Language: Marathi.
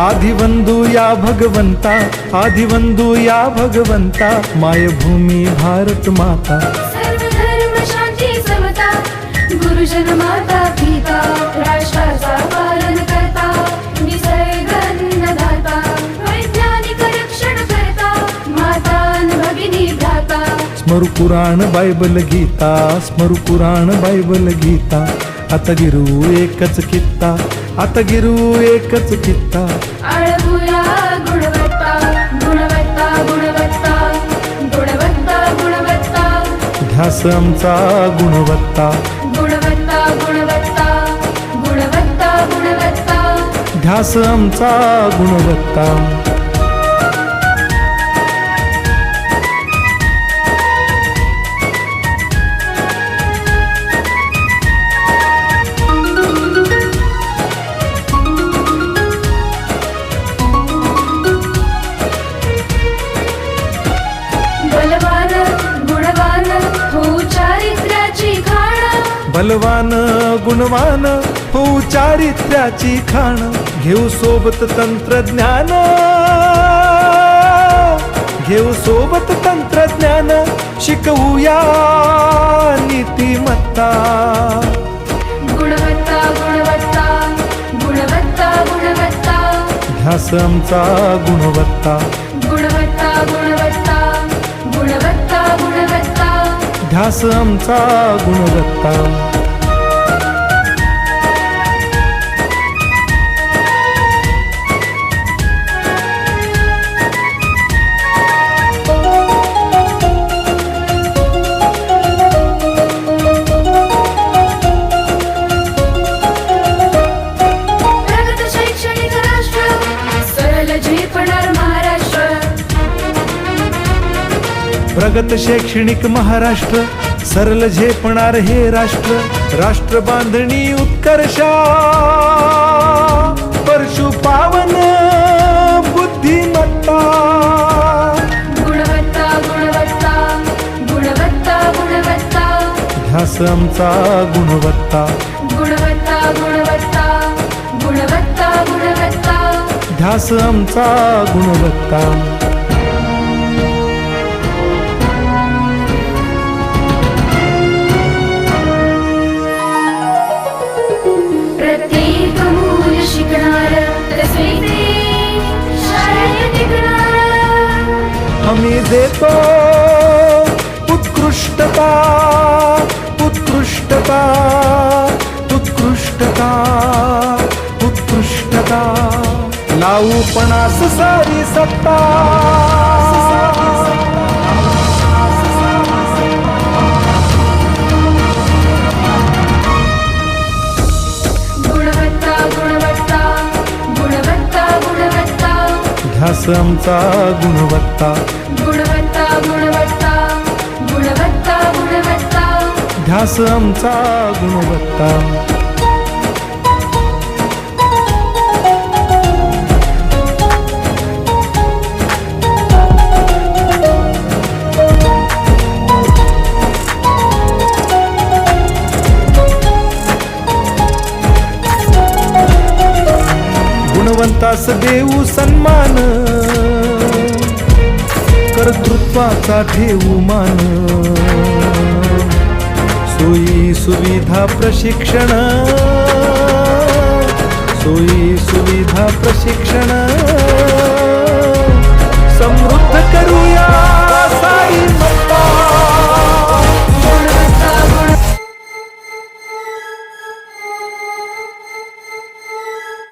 आदिवंदू या भगवंता, आदिवंदू या भगवंता, मायभूमी भारत माता। सर्व धर्म शांती समता, गुरुजन माता पिता, राष्ट्राचा पालन करता, निसर्ग अन्नदाता, वैज्ञानिक रक्षण करता, माता अन भगिनी भ्राता। स्मरू पुराण बायबल गीता, स्मरू पुराण बायबल गीता, आता गिरू एकच कित्ता, आता गिरू एकच कित्ता। आळवूया गुणवत्ता, गुणवत्ता, गुणवत्ता, गुणवत्ता, गुणवत्ता, ध्यास आमचा गुणवत्ता, गुणवत्ता, गुणवत्ता, गुणवत्ता, गुणवत्ता। ध्यास आमचा गुणवत्ता। बलवान गुणवान हो चारित्र्याची खाण, बलवान गुणवान हो चारित्र्याची खाण, घेऊ सोबत तंत्रज्ञान, घेऊ सोबत तंत्रज्ञान, शिकवूया नीतिमत्ता। गुणवत्ता, गुणवत्ता, गुणवत्ता, गुणवत्ता, ध्यास आमचा गुणवत्ता, गुणवत्ता, गुणवत्ता, गुणवत्ता, गुणवत्ता। ध्यास आमचा गुणवत्ता। प्रगत शैक्षणिक राष्ट्र, सरल झेपणार महाराष्ट्र। प्रगत शैक्षणिक महाराष्ट्र, सरल झेपणार हे राष्ट्र, राष्ट्र बांधणी उत्कर्षा, परशु पावन बुद्धिमत्ता। गुणवत्ता, गुणवत्ता, गुणवत्ता, गुणवत्ता, ध्यास आमचा गुणवत्ता, गुणवत्ता, गुणवत्ता, गुणवत्ता, गुणवत्ता। ध्यास आमचा गुणवत्ता। प्रत्येक मूल शिकणार, तसे ते शाळेत टिकणार। हमी देतो उत्कृष्टता, उत्कृष्टता, उत्कृष्टता, उत्कृष्टता, लावू पणास सारी सत्ता। गुणवत्ता, गुणवत्ता, गुणवत्ता, गुणवत्ता, ध्यास आमचा गुणवत्ता, गुणवत्ता, गुणवत्ता, गुणवत्ता, गुणवत्ता। ध्यास आमचा गुणवत्ता। गुणवंतास देऊ सन्मान, कर्तृत्वाचा ठेवू मान, सोयी सुविधा प्रशिक्षण, सोयी सुविधा प्रशिक्षण,